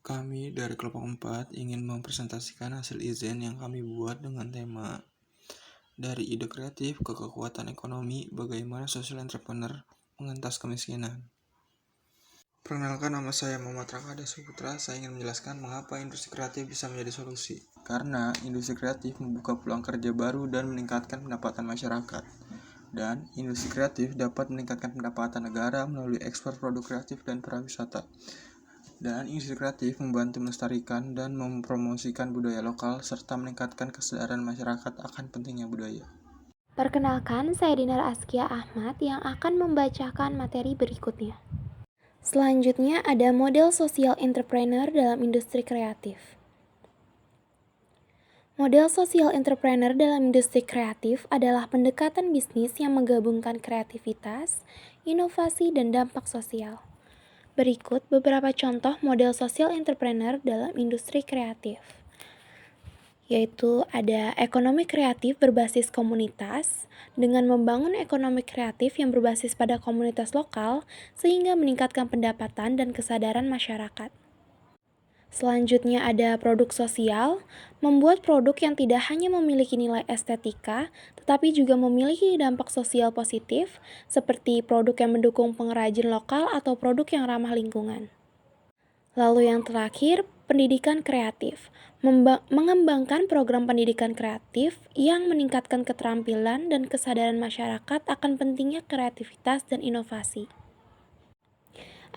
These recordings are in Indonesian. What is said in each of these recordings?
Kami dari kelompok 4 ingin mempresentasikan hasil izin yang kami buat dengan tema dari ide kreatif ke kekuatan ekonomi, bagaimana social entrepreneur mengentas kemiskinan. Perkenalkan, nama saya Muhammad Rakada Suputra. Saya ingin menjelaskan mengapa industri kreatif bisa menjadi solusi. Karena industri kreatif membuka peluang kerja baru dan meningkatkan pendapatan masyarakat. Dan industri kreatif dapat meningkatkan pendapatan negara melalui ekspor produk kreatif dan pariwisata. Dan industri kreatif membantu melestarikan dan mempromosikan budaya lokal serta meningkatkan kesadaran masyarakat akan pentingnya budaya. Perkenalkan, saya Dinar Askia Ahmad yang akan membacakan materi berikutnya. Selanjutnya ada model sosial entrepreneur dalam industri kreatif. Model sosial entrepreneur dalam industri kreatif adalah pendekatan bisnis yang menggabungkan kreativitas, inovasi, dan dampak sosial. Berikut beberapa contoh model sosial entrepreneur dalam industri kreatif, yaitu ada ekonomi kreatif berbasis komunitas, dengan membangun ekonomi kreatif yang berbasis pada komunitas lokal sehingga meningkatkan pendapatan dan kesadaran masyarakat. Selanjutnya ada produk sosial, membuat produk yang tidak hanya memiliki nilai estetika, tetapi juga memiliki dampak sosial positif, seperti produk yang mendukung pengrajin lokal atau produk yang ramah lingkungan. Lalu yang terakhir, pendidikan kreatif. Mengembangkan program pendidikan kreatif yang meningkatkan keterampilan dan kesadaran masyarakat akan pentingnya kreativitas dan inovasi.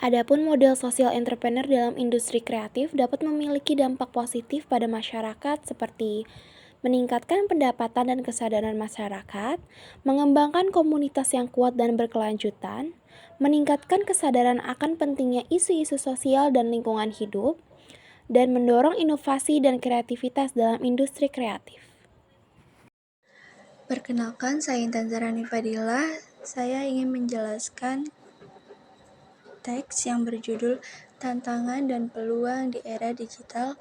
Adapun model sosial entrepreneur dalam industri kreatif dapat memiliki dampak positif pada masyarakat seperti meningkatkan pendapatan dan kesadaran masyarakat, mengembangkan komunitas yang kuat dan berkelanjutan, meningkatkan kesadaran akan pentingnya isu-isu sosial dan lingkungan hidup, dan mendorong inovasi dan kreativitas dalam industri kreatif. Perkenalkan, saya Intan Zarani Fadilah. Saya ingin menjelaskan teks yang berjudul Tantangan dan Peluang di Era Digital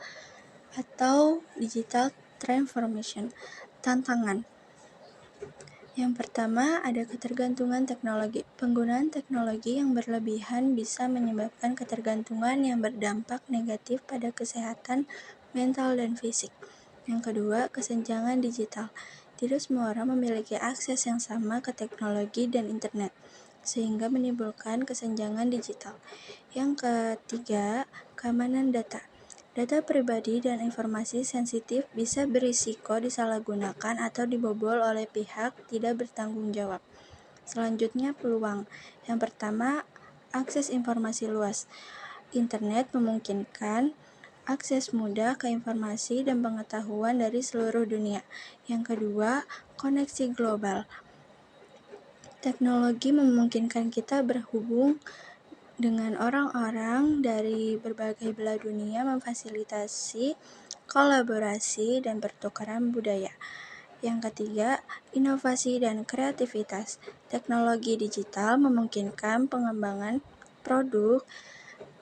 atau Digital Transformation. Tantangan. Yang pertama, ada ketergantungan teknologi. Penggunaan teknologi yang berlebihan bisa menyebabkan ketergantungan yang berdampak negatif pada kesehatan mental dan fisik. Yang kedua, kesenjangan digital. Tidak semua orang memiliki akses yang sama ke teknologi dan internet, sehingga menimbulkan kesenjangan digital. Yang ketiga, keamanan data. Data pribadi dan informasi sensitif bisa berisiko disalahgunakan atau dibobol oleh pihak tidak bertanggung jawab. Selanjutnya, peluang. Yang pertama, akses informasi luas. Internet memungkinkan akses mudah ke informasi dan pengetahuan dari seluruh dunia. Yang kedua, koneksi global. Teknologi memungkinkan kita berhubung dengan orang-orang dari berbagai belahan dunia, memfasilitasi kolaborasi dan pertukaran budaya. Yang ketiga, inovasi dan kreativitas. Teknologi digital memungkinkan pengembangan produk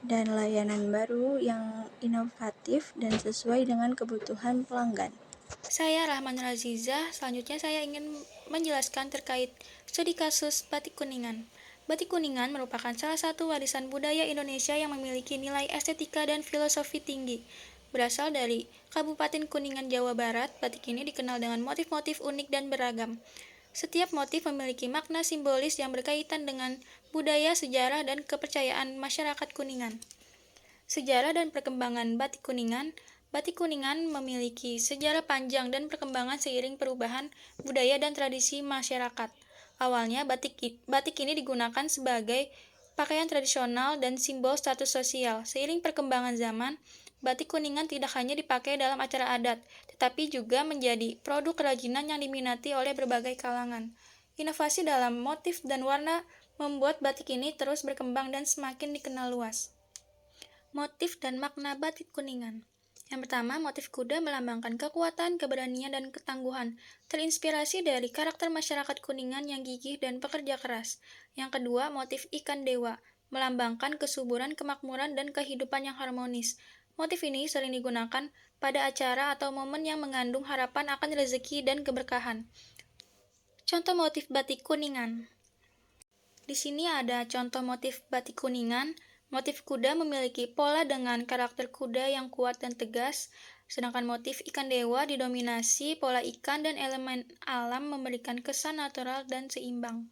dan layanan baru yang inovatif dan sesuai dengan kebutuhan pelanggan. Saya Rahman Razizah. Selanjutnya saya ingin menjelaskan terkait studi kasus Batik Kuningan. Batik Kuningan merupakan salah satu warisan budaya Indonesia yang memiliki nilai estetika dan filosofi tinggi. Berasal dari Kabupaten Kuningan, Jawa Barat, batik ini dikenal dengan motif-motif unik dan beragam. Setiap motif memiliki makna simbolis yang berkaitan dengan budaya, sejarah, dan kepercayaan masyarakat Kuningan. Sejarah dan perkembangan Batik Kuningan. Batik Kuningan memiliki sejarah panjang dan perkembangan seiring perubahan budaya dan tradisi masyarakat. Awalnya, batik ini digunakan sebagai pakaian tradisional dan simbol status sosial. Seiring perkembangan zaman, batik Kuningan tidak hanya dipakai dalam acara adat, tetapi juga menjadi produk kerajinan yang diminati oleh berbagai kalangan. Inovasi dalam motif dan warna membuat batik ini terus berkembang dan semakin dikenal luas. Motif dan makna batik Kuningan. Yang pertama, motif kuda melambangkan kekuatan, keberanian, dan ketangguhan, terinspirasi dari karakter masyarakat Kuningan yang gigih dan pekerja keras. Yang kedua, motif ikan dewa, melambangkan kesuburan, kemakmuran, dan kehidupan yang harmonis. Motif ini sering digunakan pada acara atau momen yang mengandung harapan akan rezeki dan keberkahan. Contoh motif batik Kuningan. Di sini ada contoh motif batik Kuningan. Motif kuda memiliki pola dengan karakter kuda yang kuat dan tegas, sedangkan motif ikan dewa didominasi pola ikan dan elemen alam memberikan kesan natural dan seimbang.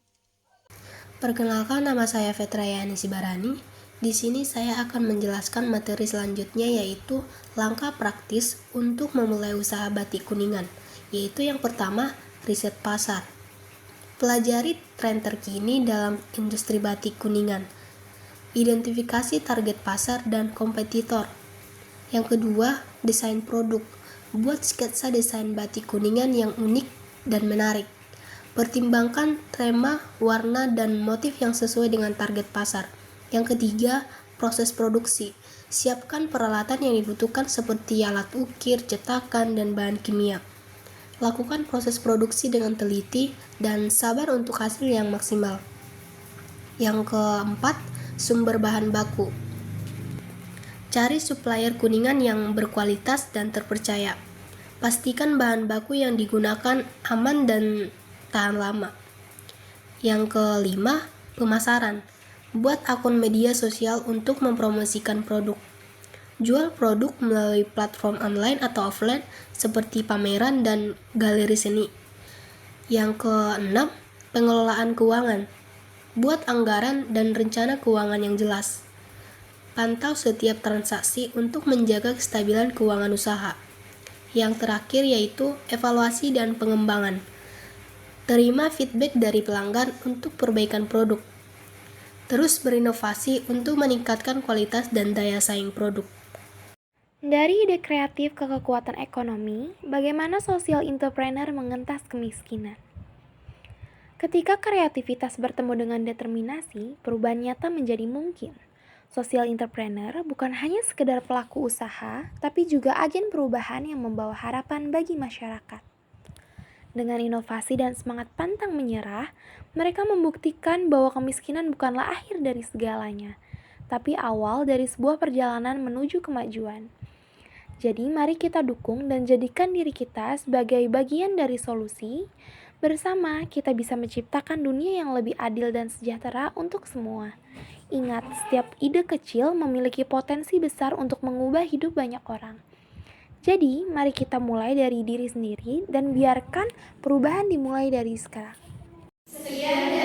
Perkenalkan, nama saya Fetrayani Sibarani. Di sini saya akan menjelaskan materi selanjutnya, yaitu langkah praktis untuk memulai usaha batik Kuningan, yaitu yang pertama, riset pasar. Pelajari tren terkini dalam industri batik Kuningan. Identifikasi target pasar dan kompetitor. Yang kedua, desain produk. Buat sketsa desain batik Kuningan yang unik dan menarik. Pertimbangkan tema, warna, dan motif yang sesuai dengan target pasar. Yang ketiga, proses produksi. Siapkan peralatan yang dibutuhkan seperti alat ukir, cetakan, dan bahan kimia. Lakukan proses produksi dengan teliti dan sabar untuk hasil yang maksimal. Yang keempat, sumber bahan baku. Cari supplier Kuningan yang berkualitas dan terpercaya. Pastikan bahan baku yang digunakan aman dan tahan lama. Yang kelima, pemasaran. Buat akun media sosial untuk mempromosikan produk. Jual produk melalui platform online atau offline seperti pameran dan galeri seni. Yang keenam, pengelolaan keuangan. Buat anggaran dan rencana keuangan yang jelas. Pantau setiap transaksi untuk menjaga kestabilan keuangan usaha. Yang terakhir yaitu evaluasi dan pengembangan. Terima feedback dari pelanggan untuk perbaikan produk. Terus berinovasi untuk meningkatkan kualitas dan daya saing produk. Dari ide kreatif ke kekuatan ekonomi, bagaimana social entrepreneur mengentas kemiskinan? Ketika kreativitas bertemu dengan determinasi, perubahan nyata menjadi mungkin. Social entrepreneur bukan hanya sekedar pelaku usaha, tapi juga agen perubahan yang membawa harapan bagi masyarakat. Dengan inovasi dan semangat pantang menyerah, mereka membuktikan bahwa kemiskinan bukanlah akhir dari segalanya, tapi awal dari sebuah perjalanan menuju kemajuan. Jadi mari kita dukung dan jadikan diri kita sebagai bagian dari solusi. Bersama kita bisa menciptakan dunia yang lebih adil dan sejahtera untuk semua. Ingat, setiap ide kecil memiliki potensi besar untuk mengubah hidup banyak orang. Jadi, mari kita mulai dari diri sendiri dan biarkan perubahan dimulai dari sekarang. Sekian